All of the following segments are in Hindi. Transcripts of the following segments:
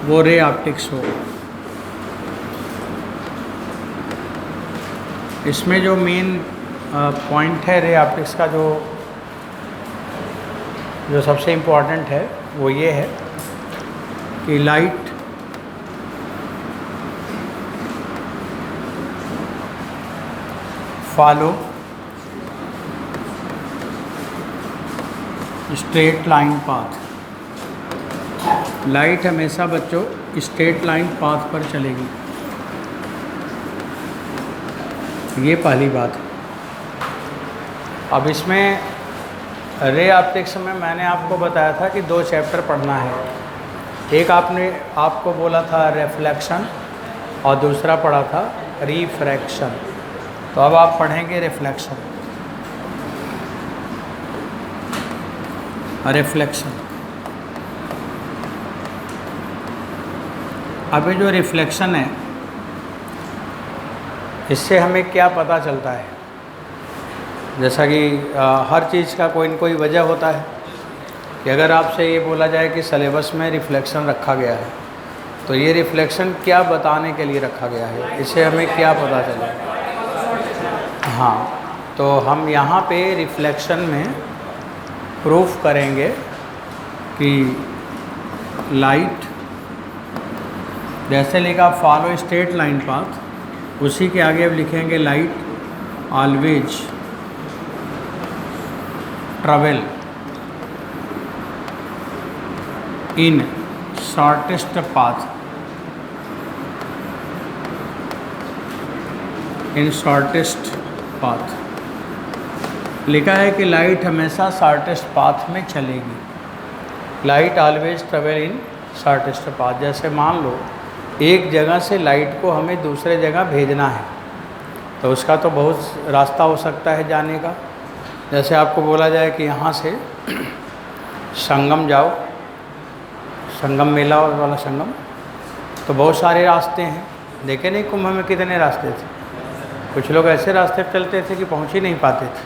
वो रे ऑप्टिक्स हो। इसमें जो मेन पॉइंट है रे ऑप्टिक्स का, जो सबसे इम्पोर्टेंट है वो ये है कि light follow straight line path. Light हमेशा बच्चों स्ट्रेट लाइन पाथ पर चलेगी, ये पहली बात है। अब इसमें रे ऑप्टिक्स में मैंने आपको बताया था कि 2 चैप्टर पढ़ना है। एक आपको बोला था रिफ्लेक्शन और दूसरा पढ़ा था रिफ्रैक्शन। तो अब आप पढ़ेंगे रिफ्लेक्शन। रिफ्लेक्शन, अब ये जो रिफ्लेक्शन है, इससे हमें क्या पता चलता है? जैसा कि हर चीज़ का कोई न कोई वजह होता है कि अगर आपसे ये बोला जाए कि सिलेबस में रिफ्लेक्शन रखा गया है, तो ये रिफ्लेक्शन क्या बताने के लिए रखा गया है, इससे हमें क्या पता चले? हाँ, तो हम यहाँ पे रिफ्लेक्शन में प्रूफ करेंगे कि लाइट जैसे लिखा फॉलो स्ट्रेट लाइन पाथ, उसी के आगे अब लिखेंगे light always travel in shortest path. In shortest path लिखा है कि लाइट हमेशा शॉर्टेस्ट पाथ में चलेगी। Light always travel in shortest path. जैसे मान लो एक जगह से लाइट को हमें दूसरे जगह भेजना है, तो उसका तो बहुत रास्ता हो सकता है जाने का। जैसे आपको बोला जाए कि यहाँ से संगम जाओ, संगम मेला वाला संगम, तो बहुत सारे रास्ते हैं। देखे नहीं कुंभ में कितने रास्ते थे? कुछ लोग ऐसे रास्ते पर चलते थे कि पहुँच ही नहीं पाते थे,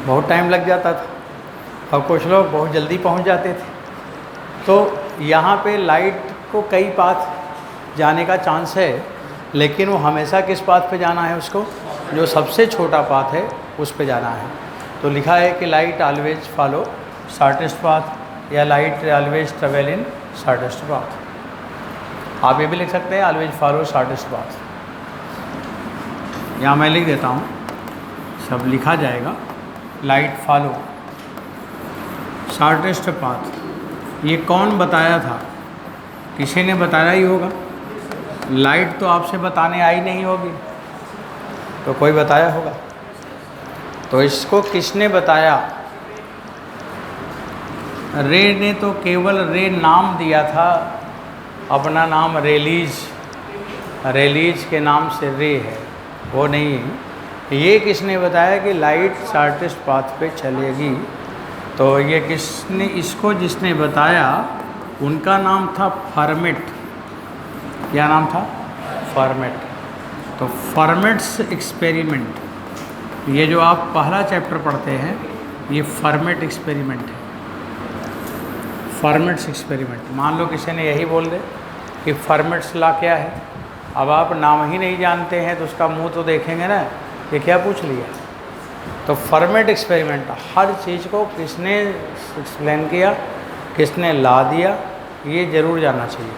बहुत टाइम लग जाता था, और कुछ लोग बहुत जल्दी पहुँच जाते थे। तो यहाँ पे लाइट को कई पाथ जाने का चांस है, लेकिन वो हमेशा किस पाथ पे जाना है? उसको जो सबसे छोटा पाथ है उस पे जाना है। तो लिखा है कि light always follow shortest path, या light always travel in shortest path. आप ये भी लिख सकते हैं ऑलवेज फॉलो शॉर्टेस्ट पाथ। यहाँ मैं लिख देता हूँ, सब लिखा जाएगा। Light follow shortest path. ये कौन बताया था? किसी ने बताया ही होगा। लाइट तो आपसे बताने आई नहीं होगी, तो कोई बताया होगा। तो इसको किसने बताया? रे ने तो केवल रे नाम दिया था, अपना नाम रेलीज, रेलीज के नाम से रे है, वो नहीं। ये किसने बताया कि लाइट शॉर्टेस्ट पाथ पे चलेगी? तो ये किसने, इसको जिसने बताया उनका नाम था फर्मेट। क्या नाम था? फर्मेट। तो फर्मेट्स एक्सपेरिमेंट, ये जो आप पहला चैप्टर पढ़ते हैं, ये फर्मेट एक्सपेरिमेंट है। फर्मेट्स एक्सपेरिमेंट, मान लो किसी ने यही बोल दे कि फर्मेट्स लॉ क्या है, अब आप नाम ही नहीं जानते हैं तो उसका मुंह तो देखेंगे ना, ये क्या पूछ लिया। तो फर्मेट एक्सपेरिमेंट, हर चीज़ को किसने एक्सप्लेन किया, किसने ला दिया, ये ज़रूर जानना चाहिए।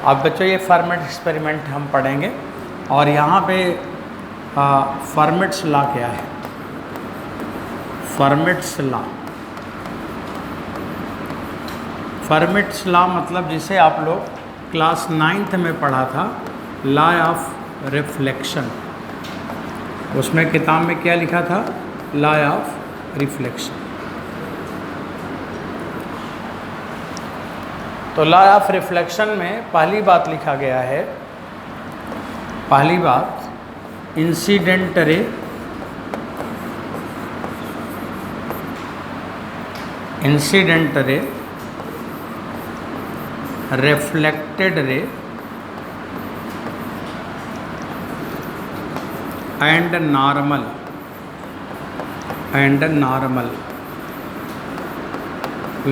अब बच्चों ये फर्मेट एक्सपेरिमेंट हम पढ़ेंगे, और यहाँ पे फर्मेट्स लॉ क्या है? फर्मेट्स लॉ, फर्मेट्स लॉ मतलब जिसे आप लोग क्लास 9th में पढ़ा था, लॉ ऑफ रिफ्लेक्शन। उसमें किताब में क्या लिखा था? Law of reflection. तो लॉ ऑफ रिफ्लेक्शन में पहली बात लिखा गया है, पहली बात, incident ray reflected ray and normal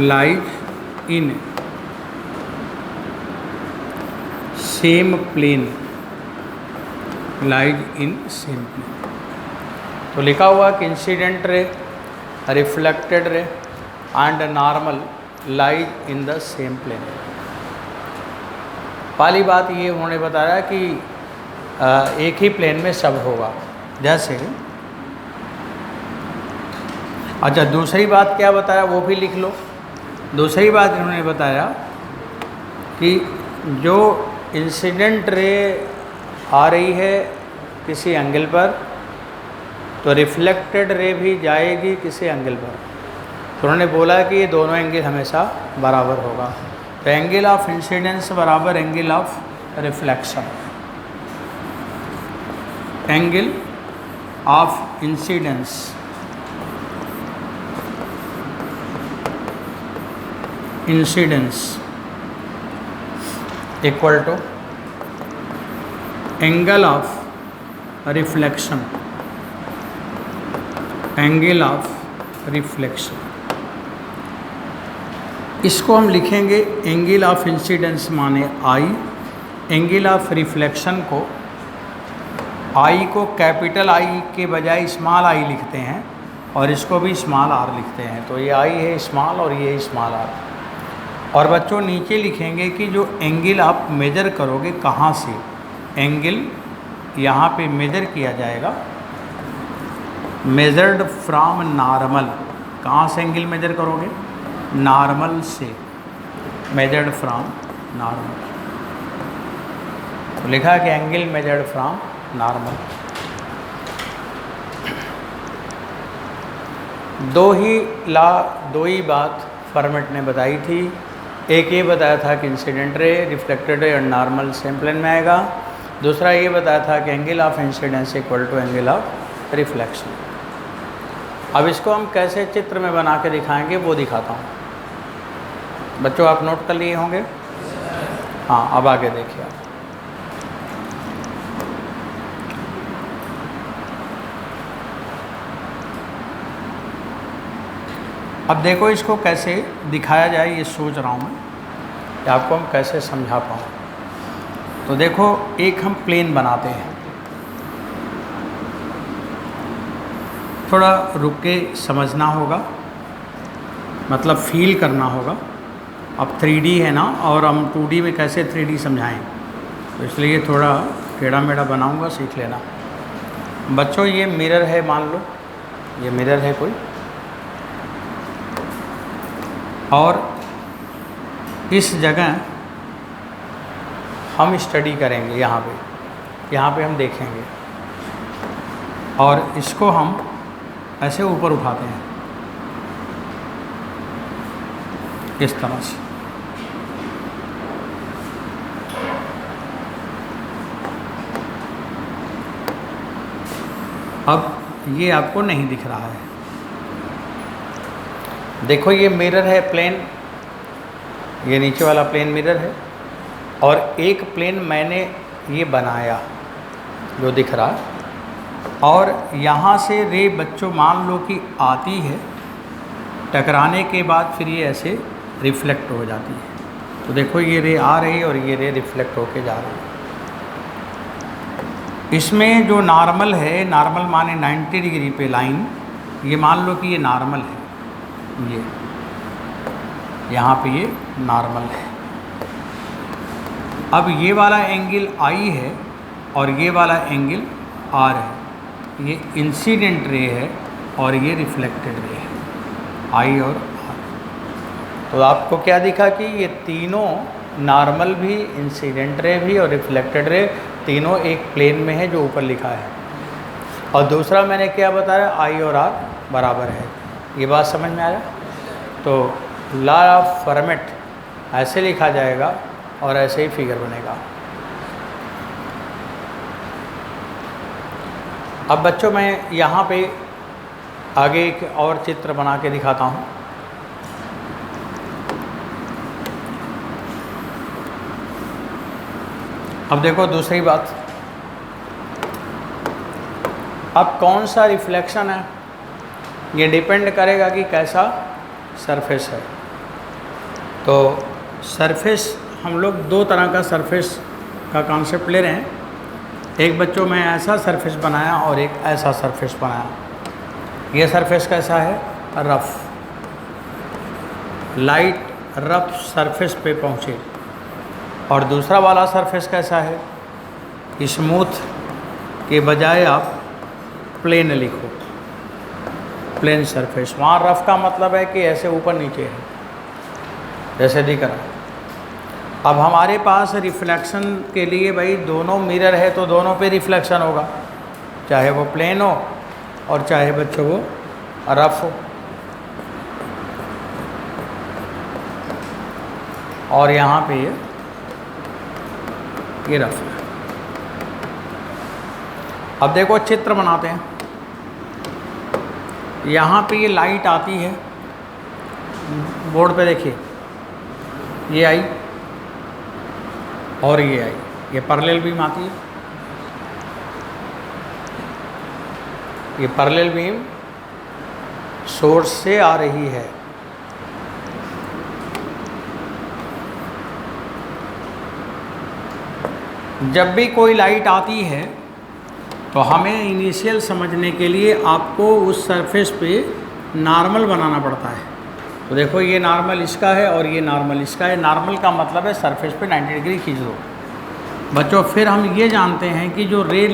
light in same plane lies in same plane. तो लिखा हुआ कि incident ray, reflected ray and normal lies in the same plane. पहली बात ये उन्होंने बताया कि एक ही प्लेन में सब होगा। जैसे अच्छा, दूसरी बात क्या बताया वो भी लिख लो। दूसरी बात इन्होंने बताया कि जो इंसिडेंट रे आ रही है किसी एंगल पर, तो रिफ्लेक्टेड रे भी जाएगी किसी एंगल पर। तो उन्होंने बोला कि ये दोनों एंगल हमेशा बराबर होगा। तो एंगल ऑफ इंसिडेंस बराबर angle of reflection. Angle of incidence equal to angle of reflection. Angle of reflection इसको हम लिखेंगे एंगल ऑफ इंसिडेंस माने आई, एंगल ऑफ रिफ्लेक्शन को आई को कैपिटल आई के बजाय स्मॉल आई लिखते हैं और इसको भी स्मॉल आर लिखते हैं। तो ये आई है स्मॉल और ये स्मॉल आर। और बच्चों नीचे लिखेंगे कि जो एंगल आप मेजर करोगे कहाँ से, एंगल यहाँ पे मेजर किया जाएगा, मेजर्ड फ्रॉम नॉर्मल। कहाँ से एंगल मेजर करोगे? नॉर्मल से, मेजर्ड फ्रॉम नॉर्मल। तो लिखा है कि एंगल मेजर्ड फ्रॉम नॉर्मल। दो ही बात फॉर्मेट ने बताई थी। एक ये बताया था कि इंसिडेंट रे, रिफ्लेक्टेड रे और नॉर्मल सेम प्लेन में आएगा। दूसरा ये बताया था कि angle of incidence equal to angle of reflection. अब इसको हम कैसे चित्र में बना के दिखाएंगे वो दिखाता हूँ। बच्चों आप नोट कर लिए होंगे? हाँ, अब आगे देखिए आप। अब देखो इसको कैसे दिखाया जाए, ये सोच रहा हूँ मैं कि आपको हम कैसे समझा पाऊँ। तो देखो एक हम प्लेन बनाते हैं, थोड़ा रुक के समझना होगा, मतलब फील करना होगा। अब 3D है ना, और हम 2D में कैसे 3D समझाएं, तो इसलिए थोड़ा टेढ़ा मेढ़ा बनाऊंगा, सीख लेना। बच्चों ये मिरर है, मान लो ये मिरर है कोई, और इस जगह हम स्टडी करेंगे। यहाँ पे हम देखेंगे और इसको हम ऐसे ऊपर उठाते हैं इस तरह से। अब ये आपको नहीं दिख रहा है। देखो ये मिरर है, प्लेन, ये नीचे वाला प्लेन मिरर है, और एक प्लेन मैंने ये बनाया जो दिख रहा है, और यहाँ से रे बच्चों मान लो कि आती है, टकराने के बाद फिर ये ऐसे रिफ्लेक्ट हो जाती है। तो देखो ये रे आ रही है और ये रे रिफ्लेक्ट होके जा रही है। इसमें जो नॉर्मल है, नॉर्मल माने 90 डिग्री पे लाइन, ये मान लो कि ये नॉर्मल है, ये यहाँ पे ये नॉर्मल है। अब ये वाला एंगल आई है और ये वाला एंगल आर है। ये इंसिडेंट रे है और ये रिफ्लेक्टेड रे है, आई और आर। तो आपको क्या दिखा कि ये तीनों नॉर्मल भी, इंसिडेंट रे भी और रिफ्लेक्टेड रे तीनों एक प्लेन में है जो ऊपर लिखा है। और दूसरा मैंने क्या बताया, आई और आर बराबर है। ये बात समझ में आया? तो लॉ ऑफ फॉर्मेट ऐसे लिखा जाएगा और ऐसे ही फिगर बनेगा। अब बच्चों मैं यहाँ पे आगे एक और चित्र बना के दिखाता हूँ। अब देखो दूसरी बात, अब कौन सा रिफ्लेक्शन है ये डिपेंड करेगा कि कैसा सरफेस है। तो सरफेस हम लोग दो तरह का सरफेस का कॉन्सेप्ट ले रहे हैं। एक बच्चों में ऐसा सरफेस बनाया और एक ऐसा सरफेस बनाया। ये सरफेस कैसा है? रफ, लाइट रफ सरफेस पे पहुँचे। और दूसरा वाला सरफेस कैसा है? स्मूथ के बजाय आप प्लेन लिखो, प्लेन सरफेस। वहाँ रफ का मतलब है कि ऐसे ऊपर नीचे है, जैसे दिख रहा है। अब हमारे पास रिफ्लेक्शन के लिए भाई दोनों मिरर है तो दोनों पे रिफ्लेक्शन होगा, चाहे वो प्लेन हो और चाहे बच्चों वो रफ हो। और यहाँ पे ये रफ है। अब देखो चित्र बनाते हैं। यहाँ पे ये लाइट आती है, बोर्ड पे देखिए, ये आई और ये आई, ये पैरेलल बीम आती है। ये पैरेलल बीम सोर्स से आ रही है। जब भी कोई लाइट आती है तो हमें इनिशियल समझने के लिए आपको उस सरफेस पे नॉर्मल बनाना पड़ता है। तो देखो ये नॉर्मल इसका है और ये नॉर्मल इसका है। नॉर्मल का मतलब है सरफेस पे 90 डिग्री खींच दो बच्चों। फिर हम ये जानते हैं कि जो रे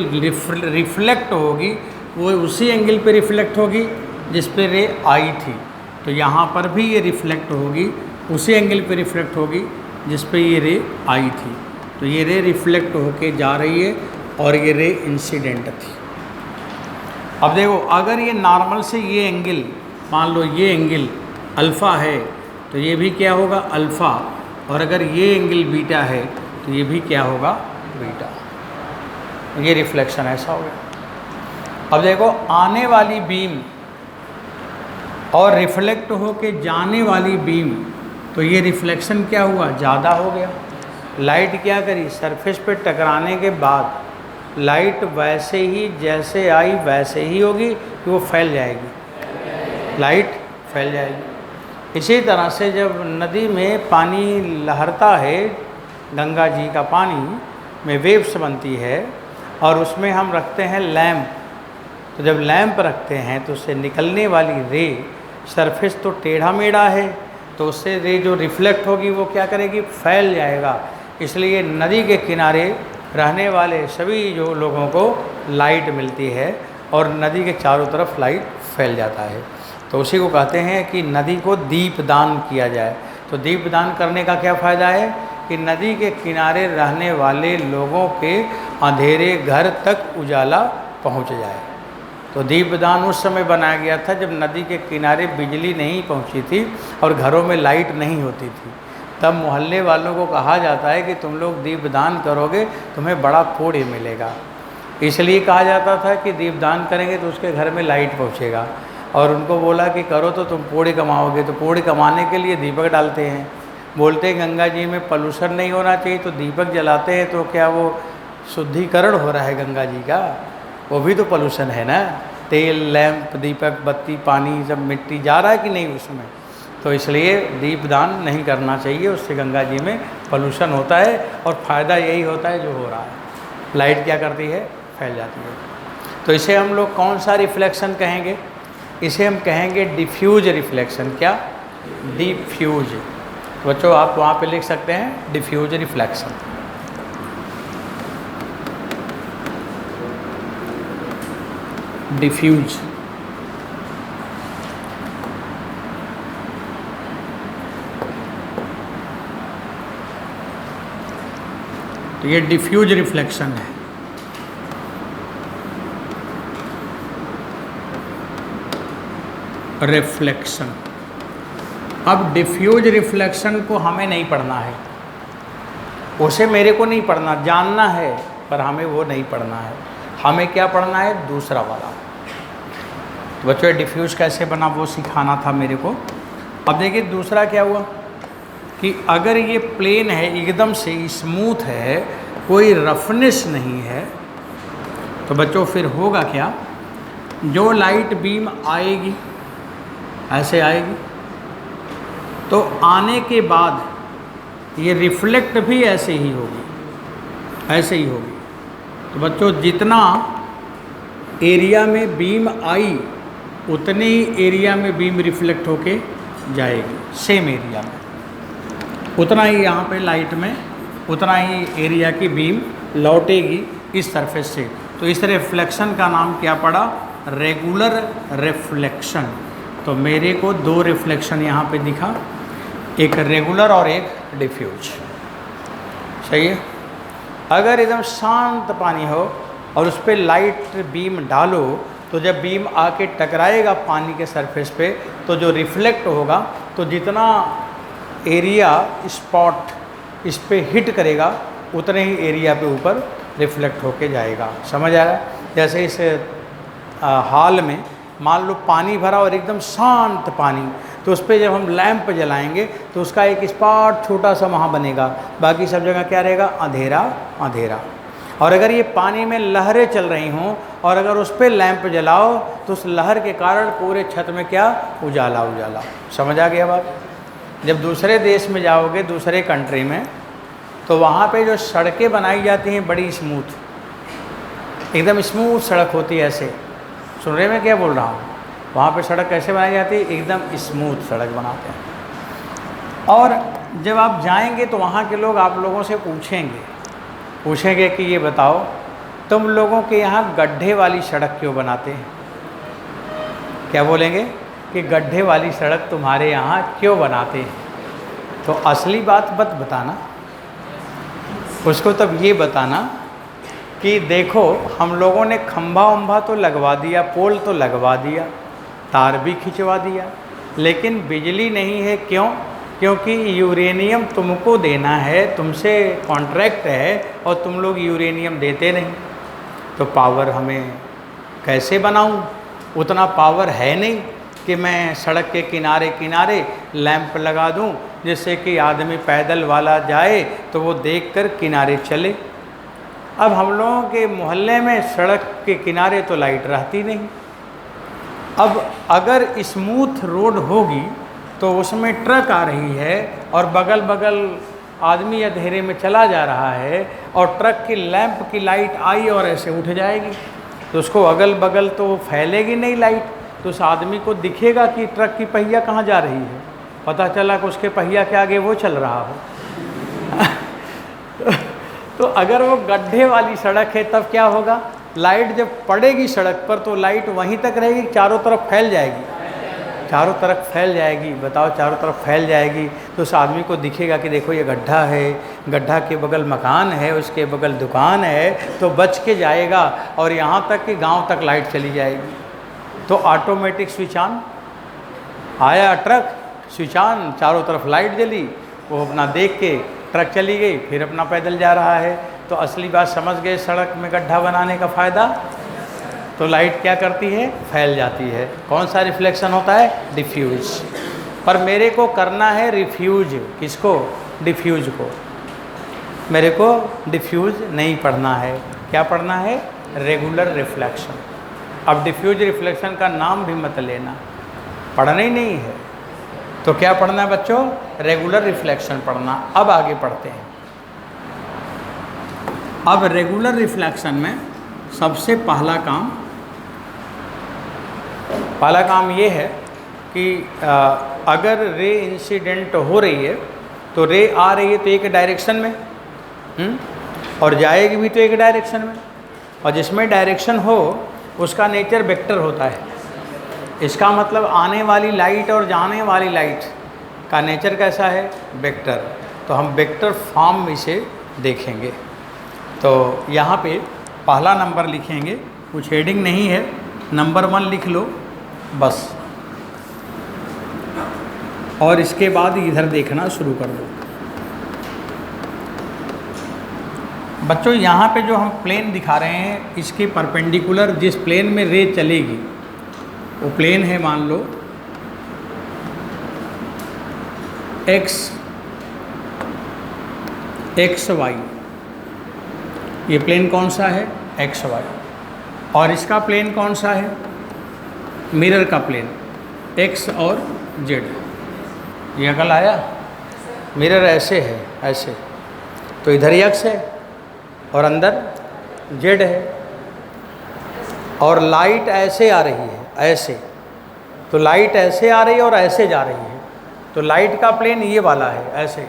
रिफ्लेक्ट होगी वो उसी एंगल पे रिफ्लेक्ट होगी जिस पे रे आई थी। तो यहाँ पर भी ये रिफ्लेक्ट होगी, उसी एंगल पे रिफ्लेक्ट होगी जिस पे ये रे आई थी। तो ये रे रिफ्लेक्ट होके जा रही है और ये रे इंसिडेंट थी। अब देखो अगर ये नॉर्मल से ये एंगल, मान लो ये एंगल अल्फ़ा है तो ये भी क्या होगा? अल्फ़ा। और अगर ये एंगल बीटा है तो ये भी क्या होगा? बीटा। ये रिफ्लेक्शन ऐसा हो गया। अब देखो आने वाली बीम और रिफ्लेक्ट होके जाने वाली बीम, तो ये रिफ्लेक्शन क्या हुआ? ज़्यादा हो गया। लाइट क्या करी? सरफेस पे टकराने के बाद लाइट वैसे ही जैसे आई वैसे ही होगी कि वो फैल जाएगी, लाइट फैल जाएगी। इसी तरह से जब नदी में पानी लहरता है, गंगा जी का पानी में वेव्स बनती है और उसमें हम रखते हैं लैंप। तो जब लैंप रखते हैं तो उससे निकलने वाली रे, सरफेस तो टेढ़ा मेढ़ा है तो उससे रे जो रिफ्लेक्ट होगी वो क्या करेगी? फैल जाएगा। इसलिए नदी के किनारे रहने वाले सभी जो लोगों को लाइट मिलती है और नदी के चारों तरफ लाइट फैल जाता है। तो उसी को कहते हैं कि नदी को दीपदान किया जाए। तो दीपदान करने का क्या फ़ायदा है? कि नदी के किनारे रहने वाले लोगों के अंधेरे घर तक उजाला पहुंच जाए। तो दीपदान उस समय बनाया गया था जब नदी के किनारे बिजली नहीं पहुंची थी और घरों में लाइट नहीं होती थी। तब मोहल्ले वालों को कहा जाता है कि तुम लोग दीपदान करोगे तुम्हें बड़ा पुण्य मिलेगा। इसलिए कहा जाता था कि दीपदान करेंगे तो उसके घर में लाइट पहुंचेगा। और उनको बोला कि करो तो तुम पुण्य कमाओगे। तो पुण्य कमाने के लिए दीपक डालते हैं। बोलते हैं गंगा जी में पॉल्यूशन नहीं होना चाहिए तो दीपक जलाते हैं। तो क्या वो शुद्धिकरण हो रहा है गंगा जी का? वो भी तो पॉल्यूशन है ना। तेल, लैंप, दीपक, बत्ती, पानी, सब मिट्टी जा रहा है कि नहीं उसमें। तो इसलिए दीपदान नहीं करना चाहिए, उससे गंगा जी में पॉल्यूशन होता है और फ़ायदा यही होता है जो हो रहा है। लाइट क्या करती है? फैल जाती है। तो इसे हम लोग कौन सा रिफ्लेक्शन कहेंगे? इसे हम कहेंगे डिफ्यूज रिफ्लेक्शन। क्या? डिफ्यूज। बच्चों आप वहाँ पे लिख सकते हैं डिफ्यूज रिफ्लेक्शन। डिफ्यूज। तो ये डिफ्यूज रिफ्लेक्शन है। रिफ्लेक्शन। अब डिफ्यूज रिफ्लेक्शन को हमें नहीं पढ़ना है, उसे मेरे को नहीं पढ़ना, जानना है पर हमें वो नहीं पढ़ना है। हमें क्या पढ़ना है? दूसरा वाला। तो बच्चों डिफ्यूज कैसे बना वो सिखाना था मेरे को। अब देखिए दूसरा क्या हुआ कि अगर ये प्लेन है, एकदम से स्मूथ है, कोई रफनेस नहीं है, तो बच्चों फिर होगा क्या? जो लाइट बीम आएगी ऐसे आएगी, तो आने के बाद ये रिफ्लेक्ट भी ऐसे ही होगी। ऐसे ही होगी। तो बच्चों जितना एरिया में बीम आई उतने ही एरिया में बीम रिफ्लेक्ट होके जाएगी, सेम एरिया में उतना ही यहाँ पे लाइट में उतना ही एरिया की बीम लौटेगी इस सरफेस से। तो इस रिफ्लेक्शन का नाम क्या पड़ा? Regular reflection. तो मेरे को दो रिफ्लेक्शन यहाँ पे दिखा, एक रेगुलर और एक डिफ्यूज। सही है। अगर एकदम शांत पानी हो और उस पर लाइट बीम डालो तो जब बीम आके टकराएगा पानी के सरफेस पे तो जो रिफ्लेक्ट होगा तो जितना एरिया स्पॉट इस पे हिट करेगा उतने ही एरिया पे ऊपर रिफ्लेक्ट होके जाएगा। समझ आया? जैसे इस हाल में मान लो पानी भरा और एकदम शांत पानी, तो उस पर जब हम लैंप जलाएंगे तो उसका एक स्पॉट छोटा सा वहाँ बनेगा, बाकी सब जगह क्या रहेगा? अंधेरा अंधेरा। और अगर ये पानी में लहरें चल रही हों और अगर उस पर लैंप जलाओ तो उस लहर के कारण पूरे छत में क्या? उजाला उजाला। समझ आ गया बात? जब दूसरे देश में जाओगे, दूसरे कंट्री में, तो वहाँ पे जो सड़कें बनाई जाती हैं बड़ी स्मूथ, एकदम स्मूथ सड़क होती है। ऐसे सुन रहे मैं क्या बोल रहा हूँ? वहाँ पे सड़क कैसे बनाई जाती है? एकदम स्मूथ सड़क बनाते हैं। और जब आप जाएंगे तो वहाँ के लोग आप लोगों से पूछेंगे कि ये बताओ तुम लोगों के यहाँ गड्ढे वाली सड़क क्यों बनाते हैं? क्या बोलेंगे? कि गड्ढे वाली सड़क तुम्हारे यहाँ क्यों बनाते हैं? तो असली बात मत बताना उसको, तब ये बताना कि देखो हम लोगों ने खंभा उम्भा तो लगवा दिया, पोल तो लगवा दिया, तार भी खिंचवा दिया, लेकिन बिजली नहीं है। क्यों? क्योंकि यूरेनियम तुमको देना है, तुमसे कॉन्ट्रैक्ट है और तुम लोग यूरेनियम देते नहीं। तो पावर हमें कैसे बनाऊं? उतना पावर है नहीं कि मैं सड़क के किनारे किनारे लैंप लगा दूं जिससे कि आदमी पैदल वाला जाए तो वो देखकर किनारे चले। अब हम लोगों के मोहल्ले में सड़क के किनारे तो लाइट रहती नहीं। अब अगर स्मूथ रोड होगी तो उसमें ट्रक आ रही है और बगल बगल आदमी अंधेरे में चला जा रहा है और ट्रक की लैंप की लाइट आई और ऐसे उठ जाएगी, तो उसको अगल बगल तो फैलेगी नहीं लाइट, तो उस आदमी को दिखेगा कि ट्रक की पहिया कहाँ जा रही है। पता चला कि उसके पहिया के आगे वो चल रहा हो। तो अगर वो गड्ढे वाली सड़क है तब क्या होगा? लाइट जब पड़ेगी सड़क पर तो लाइट वहीं तक रहेगी, चारों तरफ फैल जाएगी, चारों तरफ फैल जाएगी। बताओ, चारों तरफ फैल जाएगी तो उस आदमी को दिखेगा कि देखो ये गड्ढा है, गड्ढा के बगल मकान है, उसके बगल दुकान है, तो बच के जाएगा और यहाँ तक कि गांव तक लाइट चली जाएगी। तो ऑटोमेटिक स्विच ऑन, आया ट्रक, स्विच ऑन, चारों तरफ लाइट जली, वो अपना देख के ट्रक चली गई, फिर अपना पैदल जा रहा है। तो असली बात समझ गए सड़क में गड्ढा बनाने का फ़ायदा? तो लाइट क्या करती है? फैल जाती है। कौन सा रिफ्लेक्शन होता है? डिफ्यूज। पर मेरे को करना है रिफ्यूज। किसको? डिफ्यूज को। मेरे को डिफ्यूज नहीं पढ़ना है, क्या पढ़ना है? Regular reflection. अब डिफ्यूज रिफ्लेक्शन का नाम भी मत लेना, पढ़ना ही नहीं है। तो क्या पढ़ना है बच्चों? रेगुलर रिफ्लेक्शन पढ़ना। अब आगे पढ़ते हैं। अब रेगुलर रिफ्लेक्शन में सबसे पहला काम ये है कि अगर रे इंसिडेंट हो रही है तो रे आ रही है तो एक डायरेक्शन में और जाएगी भी तो एक डायरेक्शन में, और जिसमें डायरेक्शन हो उसका नेचर वेक्टर होता है। इसका मतलब आने वाली लाइट और जाने वाली लाइट का नेचर कैसा है? वेक्टर। तो हम वेक्टर फॉर्म में इसे देखेंगे। तो यहाँ पे पहला नंबर लिखेंगे, कुछ हेडिंग नहीं है, नंबर 1 लिख लो बस, और इसके बाद इधर देखना शुरू कर दो। बच्चों यहाँ पे जो हम प्लेन दिखा रहे हैं इसके परपेंडिकुलर जिस प्लेन में रे चलेगी वो प्लेन है, मान लो एक्स वाई। ये प्लेन कौन सा है? X Y. और इसका प्लेन कौन सा है? मिरर का प्लेन, एक्स और जेड। ये अकल आया? मिरर ऐसे है, ऐसे, तो इधर एक्स है, और अंदर जेड है, और लाइट ऐसे आ रही है, ऐसे, तो लाइट ऐसे आ रही है और ऐसे जा रही है, तो लाइट का प्लेन ये वाला है ऐसे,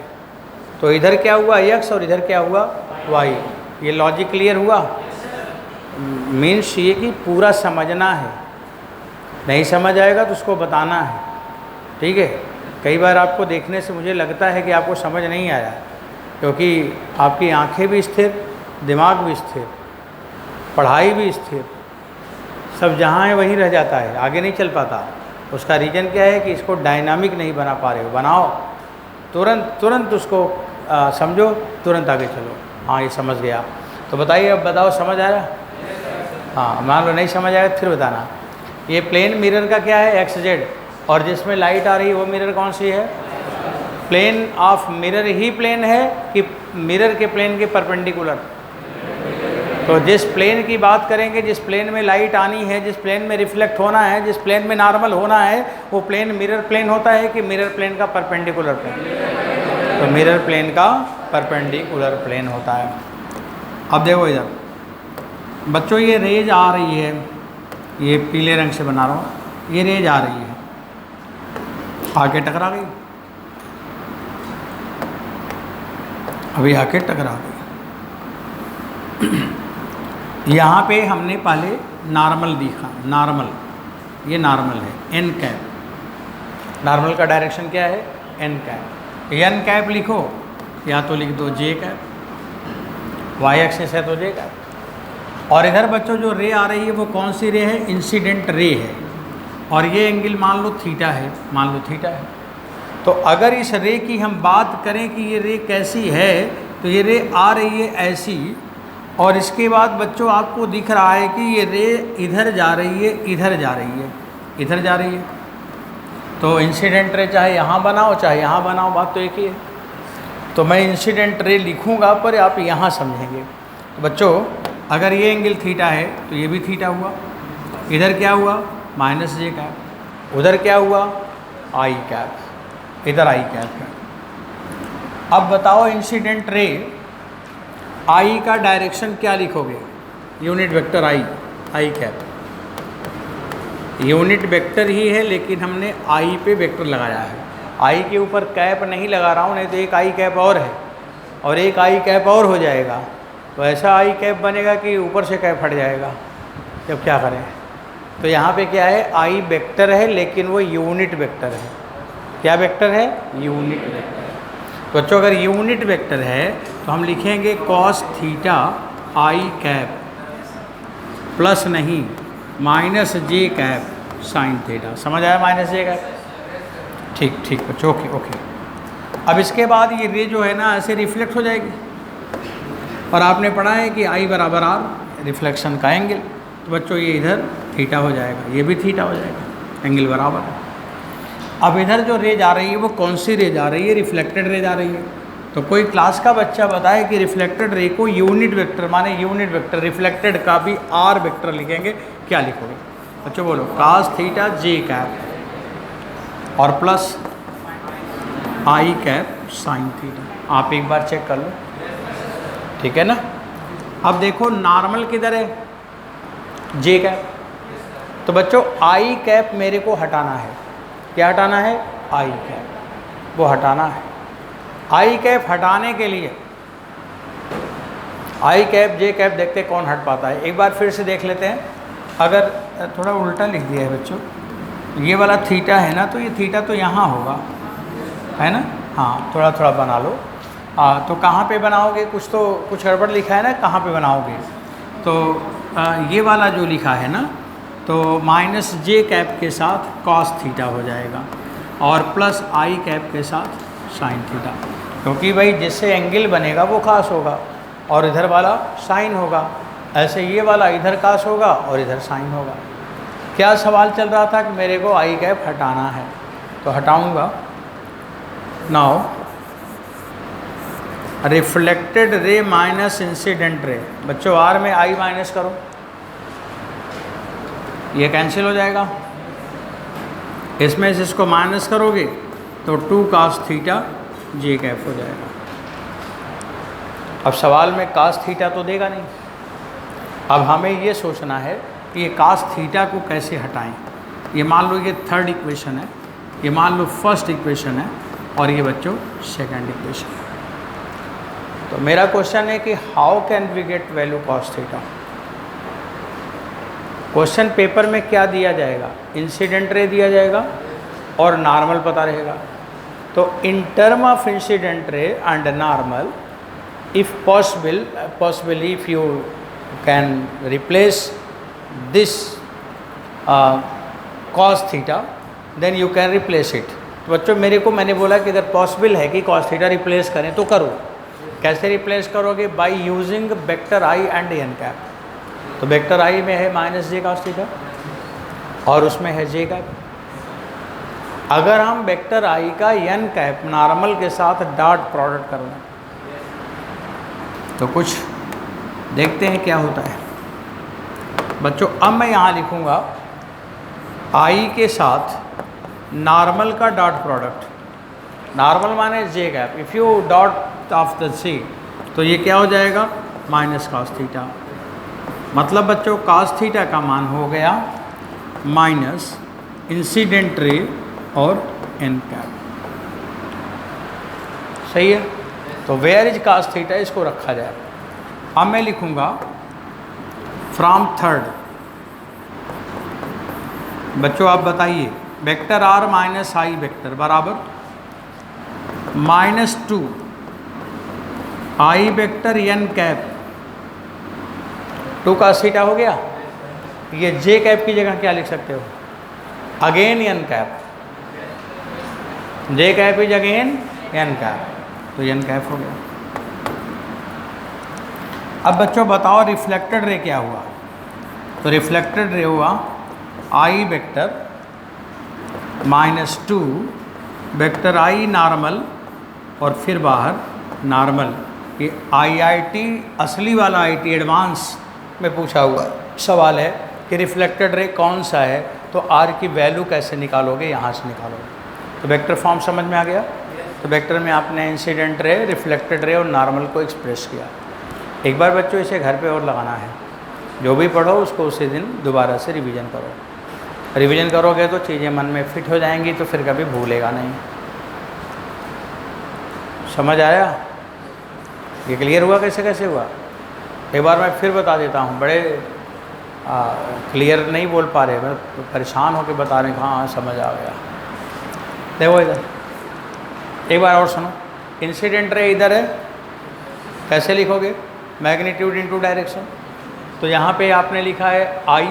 तो इधर क्या हुआ x और इधर क्या हुआ y। ये लॉजिक क्लियर हुआ? मीन्स ये कि पूरा समझना है, नहीं समझ आएगा तो उसको बताना है, ठीक है। कई बार आपको देखने से मुझे लगता है कि आपको समझ नहीं आया, क्योंकि आपकी आंखें भी स्थिर, दिमाग भी स्थिर, पढ़ाई भी स्थिर, सब जहाँ है वहीं रह जाता है, आगे नहीं चल पाता। उसका रीज़न क्या है कि इसको डायनामिक नहीं बना पा रहे हो। बनाओ, तुरंत उसको समझो, तुरंत आगे चलो। हाँ, ये समझ गया। तो बताइए, अब बताओ, समझ आ रहा? हाँ, मान लो नहीं समझ आया फिर बताना। ये प्लेन मिरर का क्या है? एक्स जेड, और जिसमें लाइट आ रही है वो मिरर कौन सी है? प्लेन ऑफ मिरर ही प्लेन है कि मिरर के प्लेन के परपेंडिकुलर? तो जिस प्लेन की बात करेंगे, जिस प्लेन में लाइट आनी है, जिस प्लेन में रिफ्लेक्ट होना है, जिस प्लेन में नॉर्मल होना है, वो प्लेन मिरर प्लेन होता है कि मिरर प्लेन का परपेंडिकुलर प्लेन? तो मिरर प्लेन का परपेंडिकुलर प्लेन होता है। अब देखो इधर बच्चों, ये रेज आ रही है, ये पीले रंग से बना रहा हूँ, ये रेज आ रही है, आके टकरा गई, अभी आके टकरा गई। यहाँ पे हमने पहले नॉर्मल दिखा, नॉर्मल, ये नॉर्मल है, एन कैप। नॉर्मल का डायरेक्शन क्या है? N cap. एन कैप लिखो, या तो लिख दो जे कैप, वाई एक्सिस है तो जे कैप। और इधर बच्चों जो रे आ रही है वो कौन सी रे है? इंसिडेंट रे है, और ये एंगल मान लो थीटा है, मान लो थीटा है। तो अगर इस रे की हम बात करें कि ये रे कैसी है, तो ये रे आ रही है ऐसी, और इसके बाद बच्चों आपको दिख रहा है कि ये रे इधर जा रही है, इधर जा रही है, इधर जा रही है। तो इंसिडेंट रे चाहे यहाँ बनाओ चाहे यहाँ बनाओ, बात तो एक ही है। तो मैं इंसिडेंट रे लिखूँगा पर आप यहाँ समझेंगे। तो बच्चों अगर ये एंगल थीटा है तो ये भी थीटा हुआ, इधर क्या हुआ? माइनस जे कैप, उधर क्या हुआ? आई कैप, इधर आई कैप है। अब बताओ इंसिडेंट रे आई का डायरेक्शन क्या लिखोगे? यूनिट वेक्टर आई, आई कैप यूनिट वेक्टर ही है, लेकिन हमने आई पे वेक्टर लगाया है। आई के ऊपर कैप नहीं लगा रहा हूँ, नहीं तो एक आई कैप और है और एक आई कैप और हो जाएगा, तो ऐसा आई कैप बनेगा कि ऊपर से कैप हट जाएगा। जब क्या करें? तो यहाँ पे क्या है? आई वेक्टर है, लेकिन वो यूनिट वेक्टर है। क्या वेक्टर है? Unit vector. तो बच्चों अगर यूनिट वेक्टर है तो हम लिखेंगे कॉस थीटा आई कैप प्लस नहीं माइनस जे कैप साइन थीटा। समझ आया? माइनस जे कैप। ठीक बच्चों, ओके ओके। अब इसके बाद ये रे जो है ना ऐसे रिफ्लेक्ट हो जाएगी, और आपने पढ़ा है कि आई बराबर आर, रिफ्लेक्शन का एंगल। तो बच्चों ये इधर थीटा हो जाएगा, ये भी थीटा हो जाएगा, एंगल बराबर है। अब इधर जो रे जा रही है वो कौन सी रे जा रही है? रिफ्लेक्टेड रे जा रही है। तो कोई क्लास का बच्चा बताए कि रिफ्लेक्टेड रे को यूनिट वेक्टर, माने यूनिट वेक्टर रिफ्लेक्टेड का भी आर वेक्टर लिखेंगे, क्या लिखोगे बच्चों? बोलो। cos थीटा जे कैप और प्लस आई कैप साइन थीटा। आप एक बार चेक कर लो, ठीक है ना। अब देखो नॉर्मल किधर है? जे कैप। तो बच्चों आई कैप मेरे को हटाना है। क्या हटाना है? आई कैप, वो हटाना है। आई कैप हटाने के लिए आई कैप जे कैप देखते कौन हट पाता है। एक बार फिर से देख लेते हैं। अगर थोड़ा उल्टा लिख दिया है बच्चों, ये वाला थीटा है ना, तो ये थीटा तो यहाँ होगा, है ना। हाँ, थोड़ा थोड़ा बना लो। तो कहाँ पे बनाओगे? कुछ गड़बड़ लिखा है ना, कहाँ पे बनाओगे? तो ये वाला जो लिखा है ना, तो माइनस जे कैप के साथ कॉस थीटा हो जाएगा और प्लस आई कैप के साथ साइन थीटा, क्योंकि भाई जिससे एंगल बनेगा वो कास होगा और इधर वाला साइन होगा। ऐसे ये वाला इधर कास होगा और इधर साइन होगा। क्या सवाल चल रहा था कि मेरे को आई कैप हटाना है, तो हटाऊंगा। Now reflected ray minus incident ray. बच्चों आर में आई माइनस करो, ये कैंसिल हो जाएगा। इसमें से इसको माइनस करोगे तो 2 cos थीटा जे कैप हो जाएगा। अब सवाल में कास थीटा तो देगा नहीं। अब हमें ये सोचना है कि ये कास थीटा को कैसे हटाएं। ये मान लो ये थर्ड इक्वेशन है, ये मान लो फर्स्ट इक्वेशन है, और ये बच्चों सेकंड इक्वेशन है। तो मेरा क्वेश्चन है कि how can we get value cos theta. Question paper में क्या दिया जाएगा, इंसिडेंट रे दिया जाएगा और नॉर्मल पता रहेगा। तो in term of incident ray and normal, if possible if you can replace this cos theta, then you can replace it. तो बच्चों मैंने बोला कि अगर पॉसिबल है कि कॉस थीटा रिप्लेस करें तो करो। कैसे रिप्लेस करोगे? By using vector i and n cap. तो वेक्टर आई में है माइनस जे कॉस थीटा और उसमें है जे कैप। अगर हम वेक्टर आई का एन कैप नॉर्मल के साथ डॉट प्रोडक्ट कर लें तो कुछ देखते हैं क्या होता है। बच्चों अब मैं यहाँ लिखूँगा आई के साथ नॉर्मल का डॉट प्रोडक्ट। नॉर्मल माने j cap, if you dot of the c तो ये क्या हो जाएगा? Minus cos theta. मतलब बच्चों कॉस थीटा का मान हो गया माइनस इंसिडेंट रे और एन कैप। सही है। तो वेयर इज कॉस थीटा, इसको रखा जाए। अब मैं लिखूँगा फ्रॉम थर्ड। बच्चों आप बताइए, vector R minus I vector बराबर -2 I vector N cap 2 cos theta हो गया। ये जे कैप की जगह क्या लिख सकते हो? Again n cap. J cap is again n cap, तो एन कैप हो गया। अब बच्चों बताओ रिफ्लेक्टेड रे क्या हुआ? तो रिफ्लेक्टेड रे हुआ आई वेक्टर -2 वेक्टर आई नॉर्मल और फिर बाहर नॉर्मल। ये आईआईटी असली वाला आईटी एडवांस में पूछा हुआ सवाल है कि रिफ्लेक्टेड रे कौन सा है, तो आर की वैल्यू कैसे निकालोगे? यहाँ से निकालोगे। तो वेक्टर फॉर्म समझ में आ गया। तो वेक्टर में आपने इंसिडेंट रे, रिफ्लेक्टेड रे और नॉर्मल को एक्सप्रेस किया। एक बार बच्चों इसे घर पे और लगाना है। जो भी पढ़ो उसको उसी दिन दोबारा से रिवीजन करो। रिवीजन करोगे तो चीज़ें मन में फिट हो जाएंगी, तो फिर कभी भूलेगा नहीं। समझ आया? ये क्लियर हुआ कैसे कैसे हुआ? एक बार मैं फिर बता देता हूँ। बड़े क्लियर नहीं बोल पा रहे, मैं परेशान होकर बता रहे हैं। हाँ समझ आ गया। देखो इधर एक बार और सुनो। इंसिडेंट रे इधर है, कैसे लिखोगे? Magnitude into direction. तो यहाँ पे आपने लिखा है आई,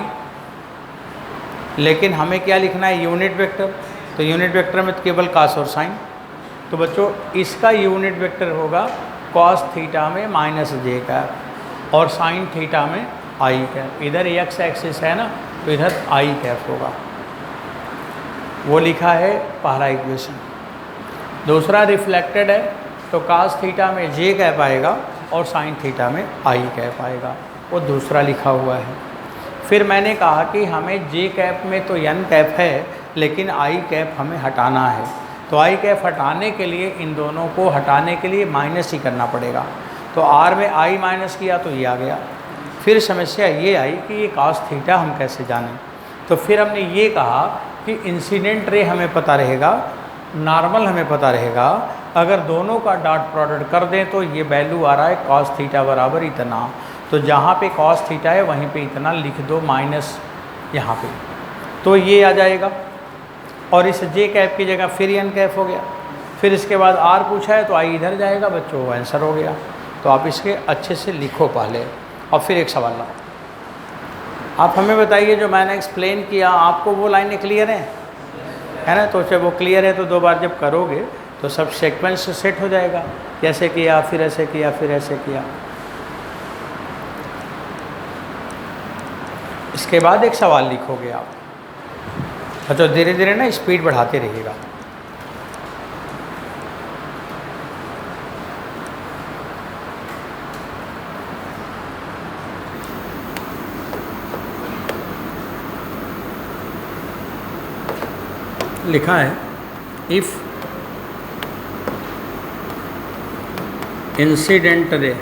लेकिन हमें क्या लिखना है? Unit vector. तो यूनिट वेक्टर में केवल कॉस और साइन। तो बच्चों इसका यूनिट वेक्टर होगा कॉस थीटा में माइनस जे कैप और साइन थीटा में आई कैप। इधर एक्स एक्सिस है ना, तो इधर आई कैप होगा। वो लिखा है पहला इक्वेशन। दूसरा रिफ्लेक्टेड है, तो कॉस थीटा में जे कैप आएगा और साइन थीटा में आई कैप आएगा। वो दूसरा लिखा हुआ है। फिर मैंने कहा कि हमें जे कैप में तो एन कैप है, लेकिन आई कैप हमें हटाना है। तो आई कैप हटाने के लिए, इन दोनों को हटाने के लिए माइनस ही करना पड़ेगा। तो आर में आई माइनस किया तो ये आ गया। फिर समस्या ये आई कि ये कॉस थीटा हम कैसे जानें। तो फिर हमने ये कहा कि इंसिडेंट रे हमें पता रहेगा, नॉर्मल हमें पता रहेगा। अगर दोनों का डॉट प्रोडक्ट कर दें तो ये वैल्यू आ रहा है कॉस थीटा बराबर इतना। तो जहाँ पे कॉस थीटा है वहीं पे इतना लिख दो माइनस यहाँ पे, तो ये आ जाएगा। और इस जे कैप की जगह फिर एन कैप हो गया। फिर इसके बाद आर पूछा है तो आई इधर जाएगा बच्चों, वो आंसर हो गया। तो आप इसके अच्छे से लिखो पहले, और फिर एक सवाल लाओ। आप हमें बताइए जो मैंने एक्सप्लेन किया, आपको वो लाइनें क्लियर हैं, है ना? तो जब वो क्लियर है तो दो बार जब करोगे तो सब सीक्वेंस सेट हो जाएगा। कैसे किया, फिर ऐसे किया, फिर ऐसे किया। इसके बाद एक सवाल लिखोगे आप। अच्छा धीरे धीरे ना स्पीड बढ़ाते रहिएगा। लिखा है if incident ray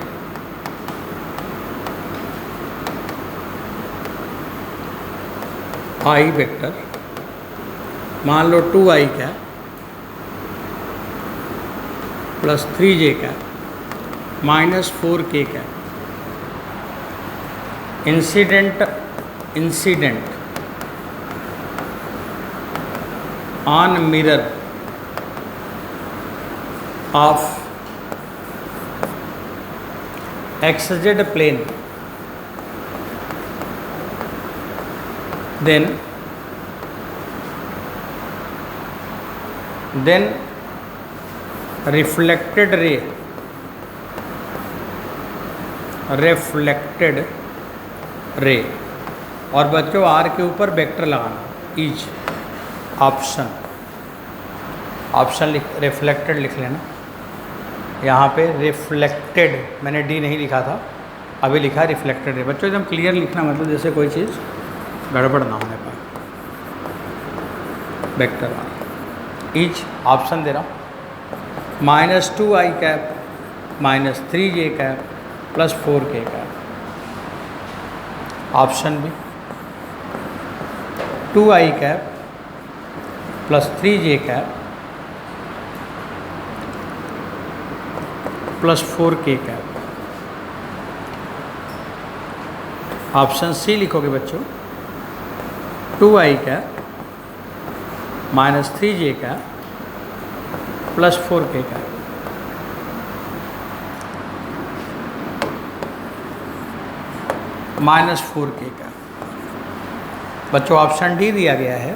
I vector, मान लो 2i cap plus 3j cap minus 4k cap. Incident on mirror of xz plane, then reflected ray और बच्चों आर के ऊपर वेक्टर लगाना, ईच ऑप्शन रिफ्लेक्टेड लिख लेना। यहाँ पे रिफ्लेक्टेड मैंने डी नहीं लिखा था, अभी लिखा है रिफ्लेक्टेड रे। बच्चों एकदम क्लियर लिखना, मतलब जैसे कोई चीज़ गड़बड़ ना होने पाए। वेक्टर आर ईच ऑप्शन दे रहा हूँ, minus 2i cap minus 3j cap plus 4k cap. Option B 2i cap plus 3j cap plus 4k cap. Option C लिखोगे बच्चों, 2i cap minus 3j cap plus 4k cap. Minus 4k cap. बच्चों ऑप्शन डी दिया गया है,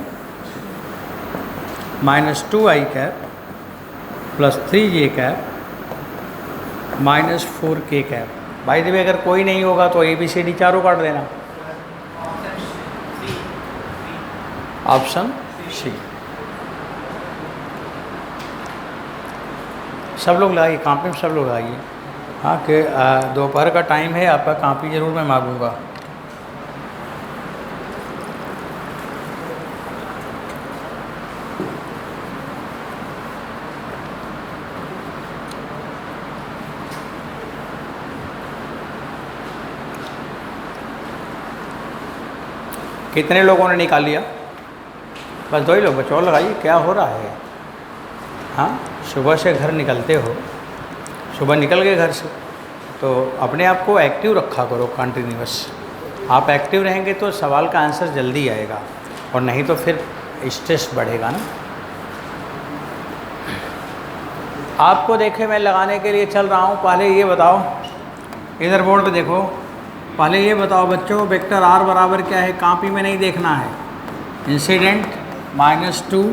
minus 2i cap plus 3j cap minus 4k cap. भाई देखिए अगर कोई नहीं होगा तो ABCD चारों काट देना। Option C. सब लोग लगाइए, कॉपी में सब लोग लगाइए। हाँ कि दोपहर का टाइम है, आपका कॉपी ज़रूर मैं मांगूंगा। कितने लोगों ने निकाल लिया? बस 2 ही लोग। बच्चों और लगाइए, क्या हो रहा है? हाँ, सुबह से घर निकलते हो, सुबह निकल गए घर से, तो अपने आप को एक्टिव रखा करो कंटिन्यूअस। आप एक्टिव रहेंगे तो सवाल का आंसर जल्दी आएगा, और नहीं तो फिर स्ट्रेस बढ़ेगा ना। आपको देखे मैं लगाने के लिए चल रहा हूँ। पहले ये बताओ, इधर बोर्ड पे देखो, पहले ये बताओ बच्चों वेक्टर आर बराबर क्या है? कॉपी में नहीं देखना है। Incident minus 2